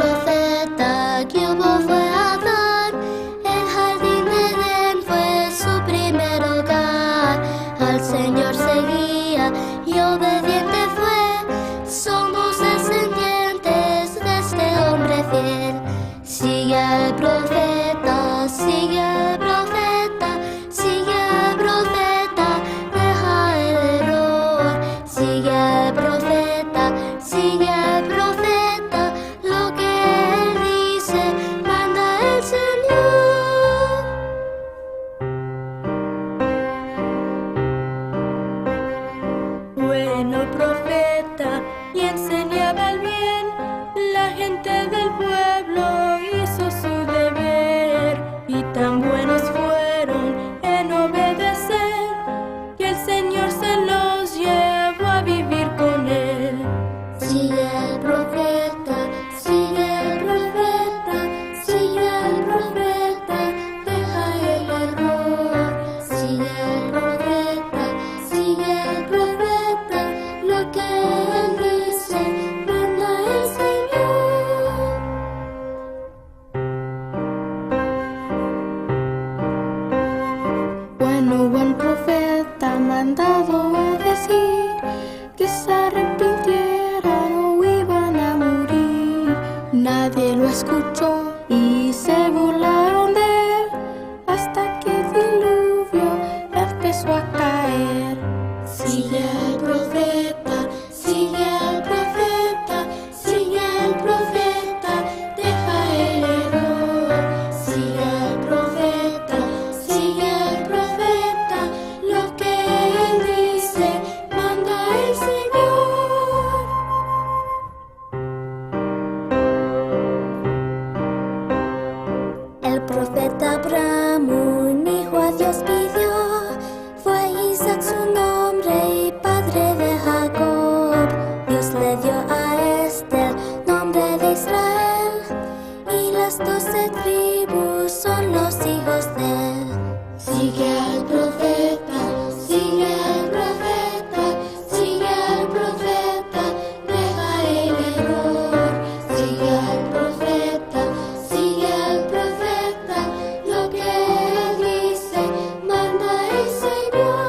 profeta que hubo fue Adán. El jardín de Edén fue su primer hogar. Al Señor seguía y obediente fue. Somos descendientes de este hombre fiel. Sigue al profeta, sigue al profeta, sigue al profeta, deja el error. Sigue al profeta, sigue al profeta, lo que él dice, manda el Señor. Bueno profeta y enseñaba el bien, la gente del pueblo hizo su deber y tan buenos fueron en obedecer que el Señor se los llevó a vivir con él. Sigue al profeta, sigue al profeta, sigue al profeta, deja el error. Sigue al profeta, sigue al profeta, lo que él dice, manda el Señor. Bueno, buen profeta mandado a decir que se arrepintieran o iban a morir. Nadie lo escuchó y se burlaron de él hasta que el diluvio empezó a caer. Sigue al profeta, sigue al profeta, sigue al profeta, deja el error. Sigue al profeta, lo que él dice, manda el Señor. El profeta Abraham un hijo a Dios pidió. Fue Isaac su nombre y padre de Jacob. Dios le dio a este el nombre de Israel. Y las 12 tribus son los hijos de él. Sigue al profeta, sigue al profeta, sigue al profeta, deja el error. Sigue al profeta, lo que él dice, manda el Señor.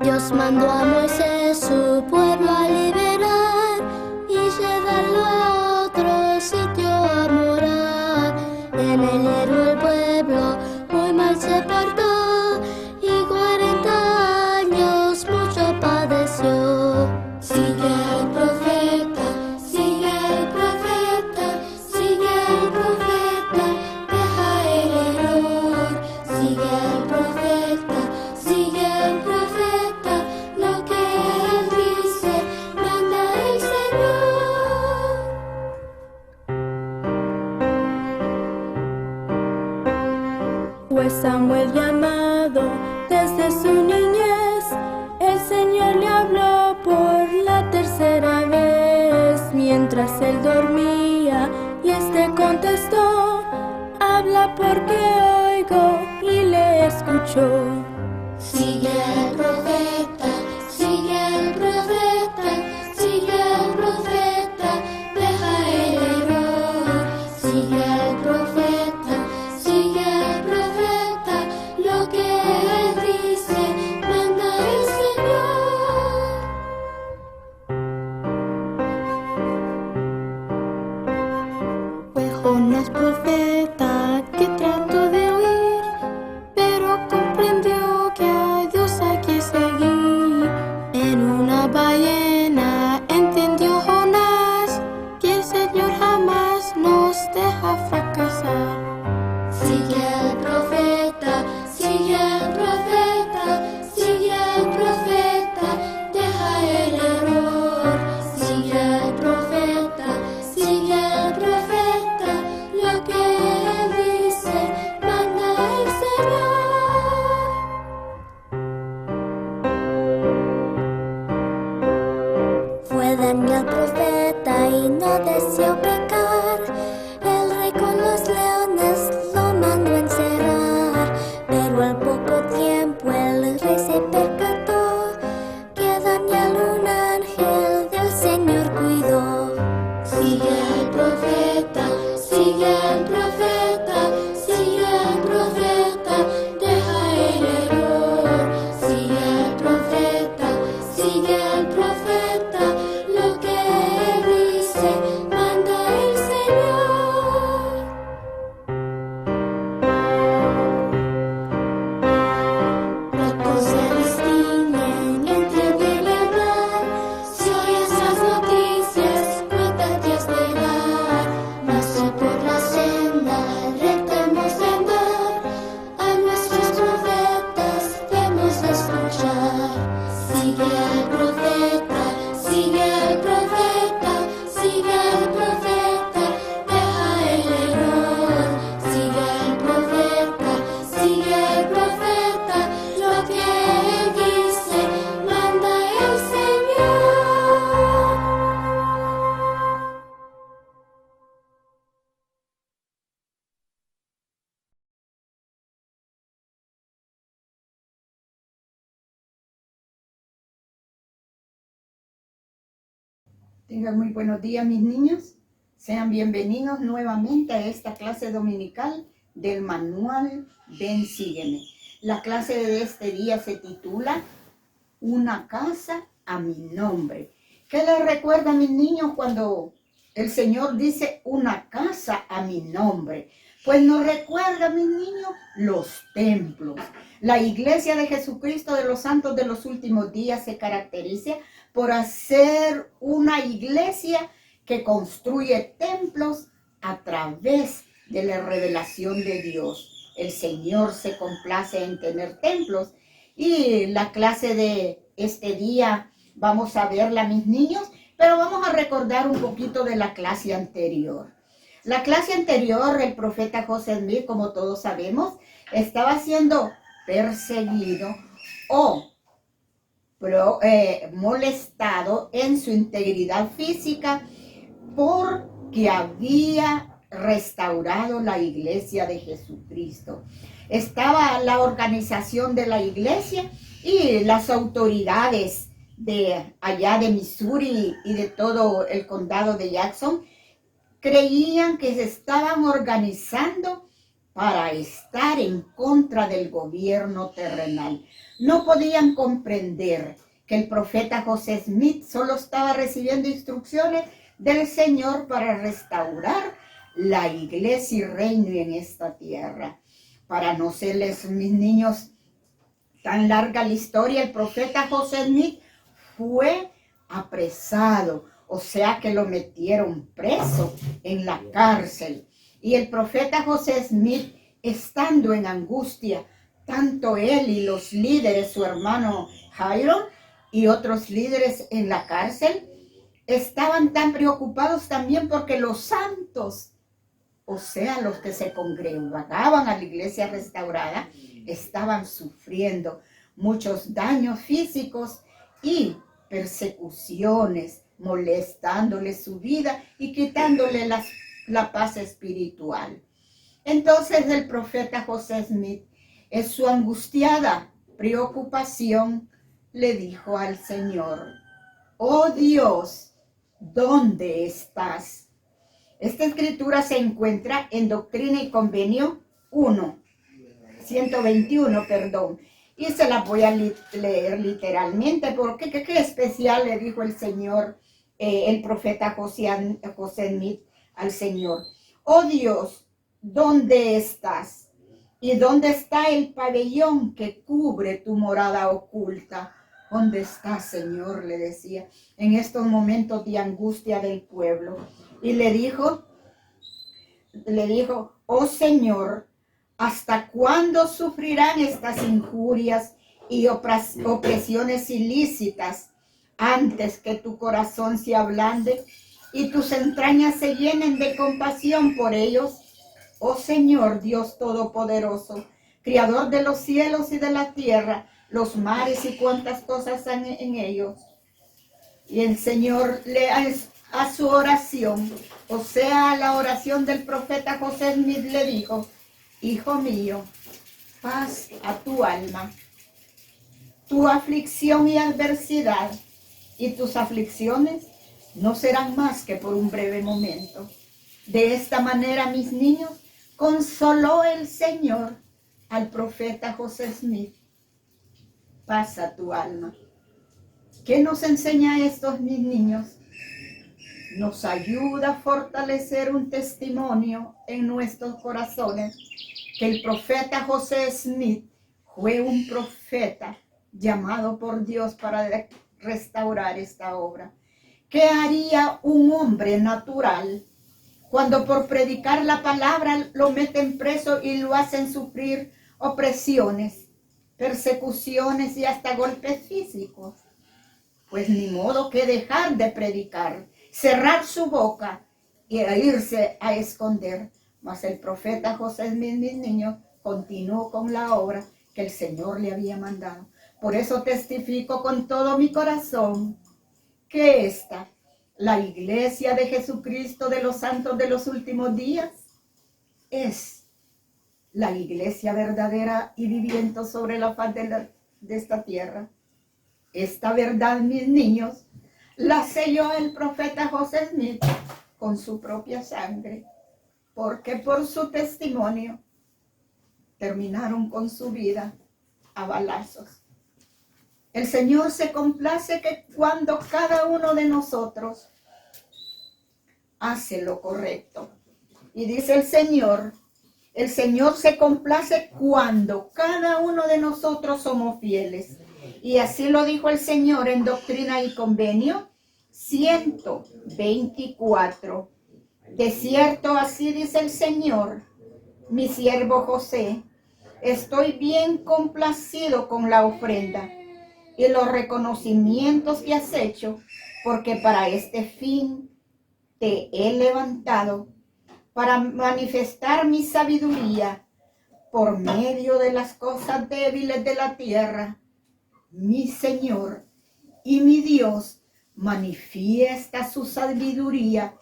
Dios mandó a Moisés su pueblo a liberar y llevarlo a otro sitio a morar. En el hierro el pueblo muy mal se portó y 40 años mucho padeció. Sigue al profeta, sigue al profeta, sigue al profeta, deja el error. Sigue al profeta, lo que él dice, manda el Señor. Fue Samuel llamado desde su niñez. El Señor le habló por la tercera vez. Mientras él dormía y este contestó: habla porque oigo, y le escuchó. Sigue al profeta, sigue al profeta, sigue al profeta, deja el error. Sigue al profeta, lo que él dice, manda el Señor. Fue Jonás profeta que trató de oír, pero comprendió que a Dios hay que seguir. En una ballena entendió Jonás que el Señor jamás nos deja fracasar. Sigue al profeta, sigue al profeta, sigue al profeta, deja el error. Sigue al profeta, lo que él dice, manda el Señor. Fue Daniel profeta y no deseó pecar. El rey con los leones lo mandó encerrar, pero al poco tiempo el rey se percató que sigue al profeta, lo que él dice, manda el Señor. Pocos se distinguen entre bien y el mal, si oyes las noticias, cuídate de dar, mas si por la senda recta hemos de andar, a nuestros profetas hemos de escuchar. Sigue al profeta, sigue al profeta, sigue al profeta, deja el error. Sigue al profeta, lo que él dice, manda el Señor. Tengan muy buenos días, mis niños. Sean bienvenidos nuevamente a esta clase dominical del manual Ven, sígueme. La clase de este día se titula Una casa a mi nombre. ¿Qué les recuerda, mis niños, cuando el Señor dice una casa a mi nombre? Pues nos recuerda, mis niños, los templos. La iglesia de Jesucristo de los Santos de los Últimos Días se caracteriza por hacer una iglesia que construye templos a través de la revelación de Dios. El Señor se complace en tener templos y la clase de este día vamos a verla, mis niños, pero vamos a recordar un poquito de la clase anterior. La clase anterior, el profeta José Smith, como todos sabemos, estaba siendo perseguido o molestado en su integridad física porque había restaurado la iglesia de Jesucristo. Estaba la organización de la iglesia y las autoridades de allá de Missouri y de todo el condado de Jackson creían que se estaban organizando para estar en contra del gobierno terrenal. No podían comprender que el profeta José Smith solo estaba recibiendo instrucciones del Señor para restaurar la iglesia y reino en esta tierra. Para no serles, mis niños, tan larga la historia, el profeta José Smith fue apresado, o sea que lo metieron preso en la cárcel. Y el profeta José Smith, estando en angustia, tanto él y los líderes, su hermano Hiram y otros líderes en la cárcel, estaban tan preocupados también porque los santos, o sea, los que se congregaban a la iglesia restaurada, estaban sufriendo muchos daños físicos y persecuciones, molestándole su vida y quitándole la paz espiritual. Entonces el profeta José Smith, en su angustiada preocupación, le dijo al Señor: oh Dios, ¿dónde estás? Esta escritura se encuentra en Doctrina y Convenio 121, y se la voy a leer literalmente, porque qué especial le dijo el Señor, el profeta José Smith al Señor: oh Dios, ¿dónde estás? ¿Y dónde está el pabellón que cubre tu morada oculta? ¿Dónde está, Señor?, le decía, en estos momentos de angustia del pueblo. Y le dijo, oh Señor, ¿hasta cuándo sufrirán estas injurias y opresiones ilícitas antes que tu corazón se ablande y tus entrañas se llenen de compasión por ellos? Oh Señor, Dios Todopoderoso, Criador de los cielos y de la tierra, los mares y cuantas cosas hay en ellos. Y el Señor a su oración, o sea, a la oración del profeta José Smith, le dijo: hijo mío, paz a tu alma. Tu aflicción y adversidad y tus aflicciones no serán más que por un breve momento. De esta manera, mis niños, consoló el Señor al profeta José Smith. Paz a tu alma. ¿Qué nos enseña esto, mis niños? Nos ayuda a fortalecer un testimonio en nuestros corazones, que el profeta José Smith fue un profeta llamado por Dios para restaurar esta obra. ¿Qué haría un hombre natural cuando por predicar la palabra lo meten preso y lo hacen sufrir opresiones, persecuciones y hasta golpes físicos? Pues ni modo que dejar de predicar, cerrar su boca y irse a esconder. Mas el profeta José Smith, mis niños, continuó con la obra que el Señor le había mandado. Por eso testifico con todo mi corazón que esta, la iglesia de Jesucristo de los santos de los últimos días, es la iglesia verdadera y viviente sobre la faz de esta tierra. Esta verdad, mis niños, la selló el profeta José Smith con su propia sangre, porque por su testimonio terminaron con su vida a balazos. El Señor se complace que cuando cada uno de nosotros hace lo correcto. Y dice el Señor se complace cuando cada uno de nosotros somos fieles. Y así lo dijo el Señor en Doctrina y Convenio 124. De cierto, así dice el Señor, mi siervo José, estoy bien complacido con la ofrenda y los reconocimientos que has hecho, porque para este fin te he levantado, para manifestar mi sabiduría por medio de las cosas débiles de la tierra. Mi Señor y mi Dios manifiesta su sabiduría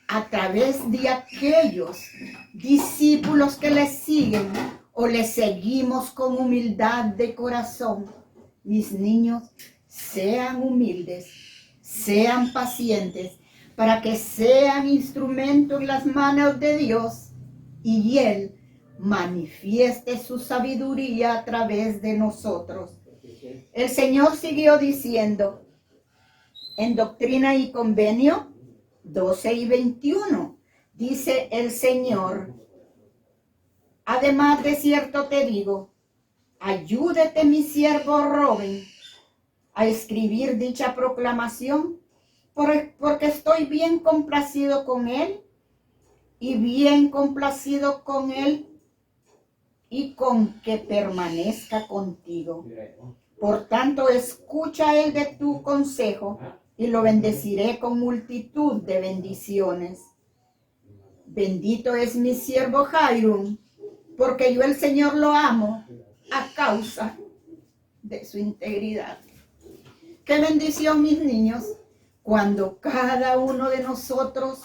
a través de aquellos discípulos que le siguen o le seguimos con humildad de corazón. Mis niños, sean humildes, sean pacientes, para que sean instrumentos en las manos de Dios y Él manifieste su sabiduría a través de nosotros. El Señor siguió diciendo en Doctrina y Convenio 12 y 21, dice el Señor, además de cierto te digo, ayúdate mi siervo Robin a escribir dicha proclamación, porque estoy bien complacido con él y bien complacido con él y con que permanezca contigo. Por tanto, escucha él de tu consejo y lo bendeciré con multitud de bendiciones. Bendito es mi siervo Jairum, porque yo el Señor lo amo a causa de su integridad. Qué bendición, mis niños, cuando cada uno de nosotros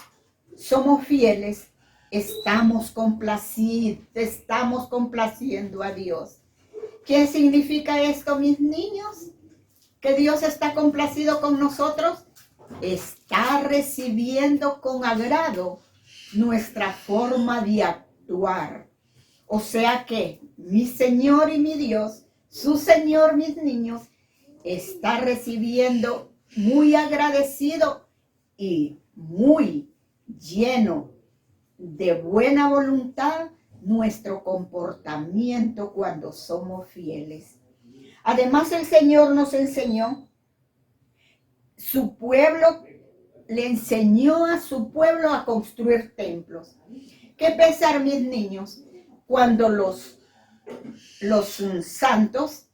somos fieles, estamos complaciendo a Dios. ¿Qué significa esto, mis niños? Que Dios está complacido con nosotros, está recibiendo con agrado nuestra forma de actuar. O sea que mi Señor y mi Dios, su Señor, mis niños, está recibiendo muy agradecido y muy lleno de buena voluntad nuestro comportamiento cuando somos fieles. Además, el Señor nos enseñó, le enseñó a su pueblo a construir templos. Qué pesar, mis niños, cuando los santos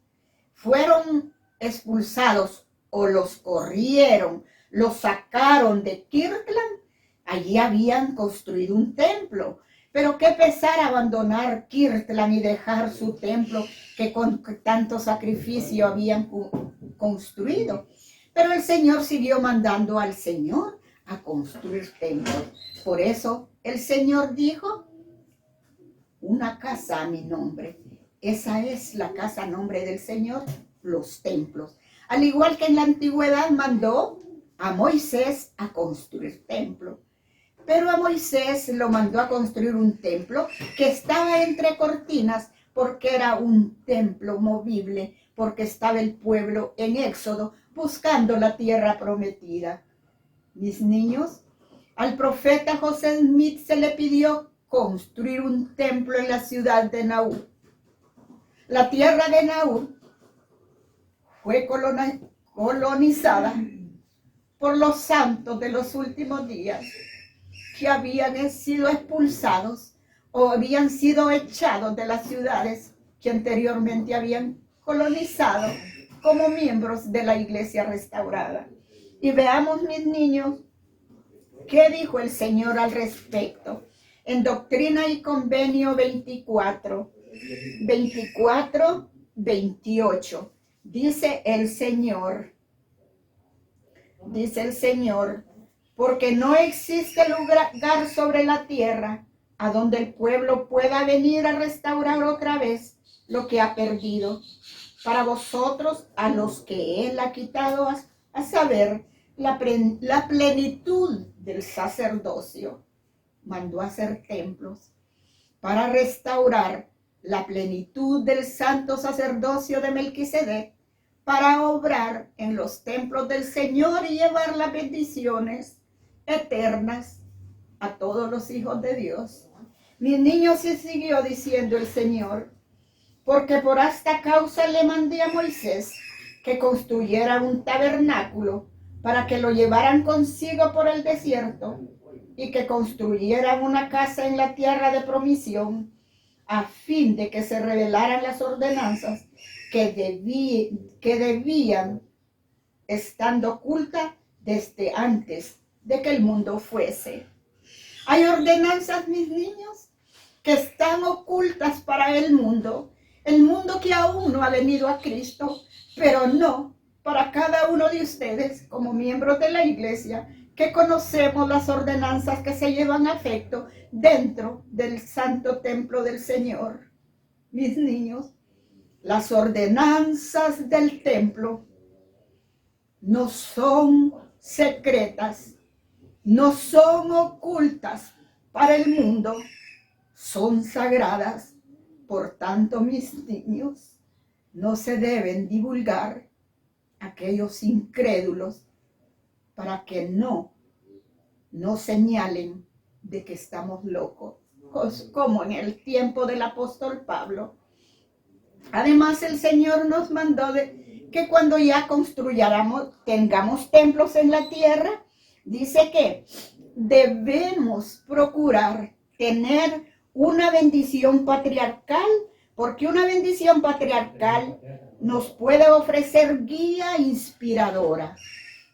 fueron expulsados o los corrieron, los sacaron de Kirtland. Allí habían construido un templo. Pero qué pesar abandonar Kirtland y dejar su templo que con tanto sacrificio habían construido. Pero el Señor siguió mandando al Señor a construir templos. Por eso el Señor dijo, una casa a mi nombre. Esa es la casa a nombre del Señor, los templos. Al igual que en la antigüedad mandó a Moisés a construir templos. Pero a Moisés lo mandó a construir un templo que estaba entre cortinas porque era un templo movible, porque estaba el pueblo en éxodo, buscando la tierra prometida. Mis niños, al profeta José Smith se le pidió construir un templo en la ciudad de Naúr. La tierra de Naúr fue colonizada por los santos de los últimos días que habían sido expulsados o habían sido echados de las ciudades que anteriormente habían colonizado como miembros de la iglesia restaurada. Y veamos, mis niños, qué dijo el Señor al respecto. En Doctrina y Convenio 28, dice el Señor, porque no existe lugar sobre la tierra a donde el pueblo pueda venir a restaurar otra vez lo que ha perdido. Para vosotros, a los que Él ha quitado, a saber, la plenitud del sacerdocio, mandó a hacer templos para restaurar la plenitud del santo sacerdocio de Melquisedec, para obrar en los templos del Señor y llevar las bendiciones eternas a todos los hijos de Dios. Mis niños, y siguió diciendo el Señor, porque por esta causa le mandé a Moisés que construyera un tabernáculo para que lo llevaran consigo por el desierto y que construyeran una casa en la tierra de promisión, a fin de que se revelaran las ordenanzas que debían estando ocultas desde antes de que el mundo fuese. Hay ordenanzas, mis niños, que están ocultas para el mundo que aún no ha venido a Cristo, pero no para cada uno de ustedes como miembros de la iglesia, que conocemos las ordenanzas que se llevan a efecto dentro del santo templo del Señor. Mis niños, las ordenanzas del templo no son secretas, no son ocultas para el mundo, son sagradas. Por tanto, mis niños, no se deben divulgar a aquellos incrédulos para que no señalen de que estamos locos, como en el tiempo del apóstol Pablo. Además, el Señor nos mandó que cuando ya tengamos templos en la tierra, dice que debemos procurar tener una bendición patriarcal, porque una bendición patriarcal nos puede ofrecer guía inspiradora.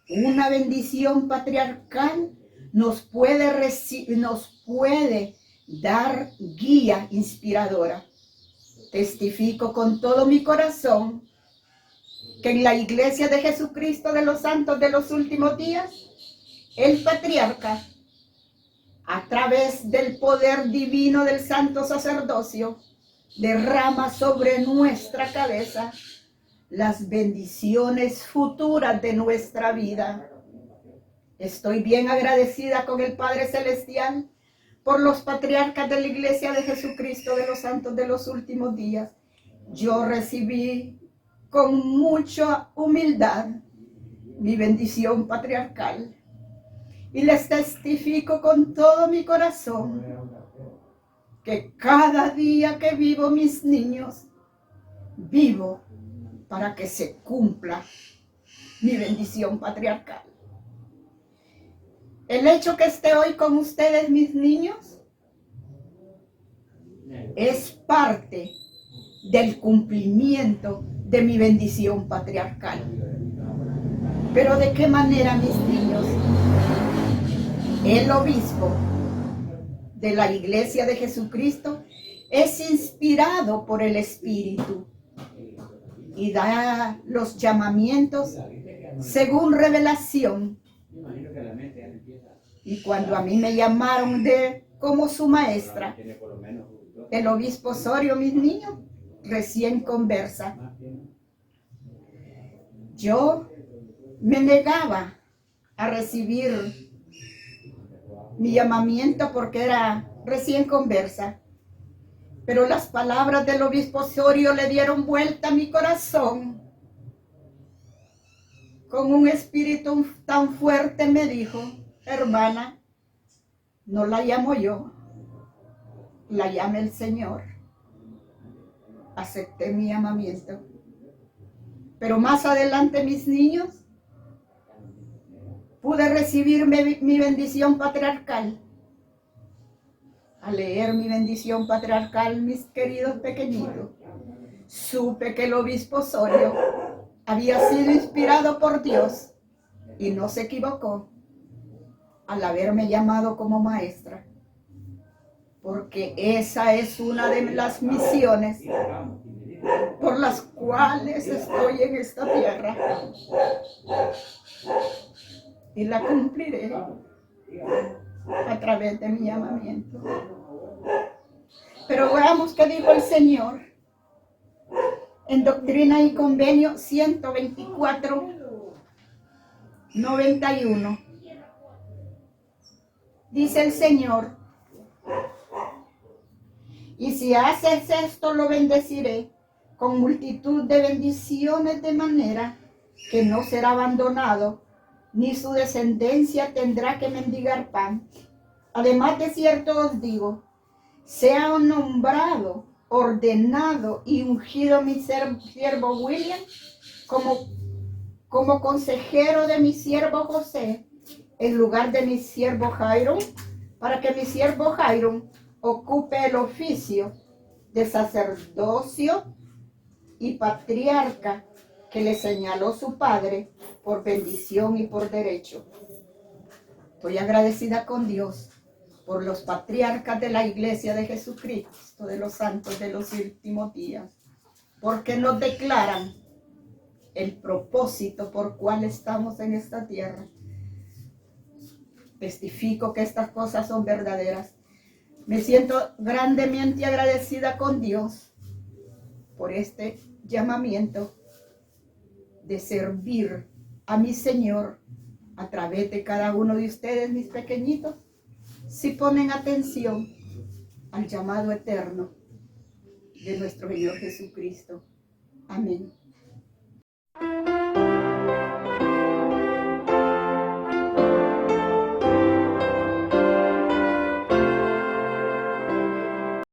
Una bendición patriarcal nos puede dar guía inspiradora. Testifico con todo mi corazón que en la iglesia de Jesucristo de los santos de los últimos días, el patriarca, a través del poder divino del santo sacerdocio, derrama sobre nuestra cabeza las bendiciones futuras de nuestra vida. Estoy bien agradecida con el Padre Celestial por los patriarcas de la iglesia de Jesucristo de los santos de los últimos días. Yo recibí con mucha humildad mi bendición patriarcal. Y les testifico con todo mi corazón que cada día que vivo, mis niños, vivo para que se cumpla mi bendición patriarcal. El hecho que esté hoy con ustedes, mis niños, es parte del cumplimiento de mi bendición patriarcal. Pero ¿de qué manera, mis niños? El obispo de la iglesia de Jesucristo es inspirado por el Espíritu y da los llamamientos según revelación. Y cuando a mí me llamaron como su maestra, el obispo Osorio, mis niños, recién conversa, yo me negaba a recibir mi llamamiento porque era recién conversa. Pero las palabras del obispo Osorio le dieron vuelta a mi corazón. con un espíritu tan fuerte me dijo, hermana, no la llamo yo, la llama el Señor. Acepté mi llamamiento. Pero más adelante, mis niños, pude recibir mi bendición patriarcal. Al leer mi bendición patriarcal, mis queridos pequeñitos, supe que el obispo Osorio había sido inspirado por Dios y no se equivocó al haberme llamado como maestra, porque esa es una de las misiones por las cuales estoy en esta tierra y la cumpliré a través de mi llamamiento. Pero veamos qué dijo el Señor en Doctrina y Convenio 124:91. Dice el Señor, y si haces esto lo bendeciré con multitud de bendiciones, de manera que no será abandonado, ni su descendencia tendrá que mendigar pan. Además de cierto os digo, sea nombrado, ordenado y ungido mi siervo William como consejero de mi siervo José, en lugar de mi siervo Jairo, para que mi siervo Jairo ocupe el oficio de sacerdocio y patriarca que le señaló su padre por bendición y por derecho. Estoy agradecida con Dios por los patriarcas de la Iglesia de Jesucristo, de los santos de los últimos días, porque nos declaran el propósito por cual estamos en esta tierra. Testifico que estas cosas son verdaderas. Me siento grandemente agradecida con Dios por este llamamiento de servir a mi Señor a través de cada uno de ustedes, mis pequeñitos, si ponen atención al llamado eterno de nuestro Señor Jesucristo. Amén.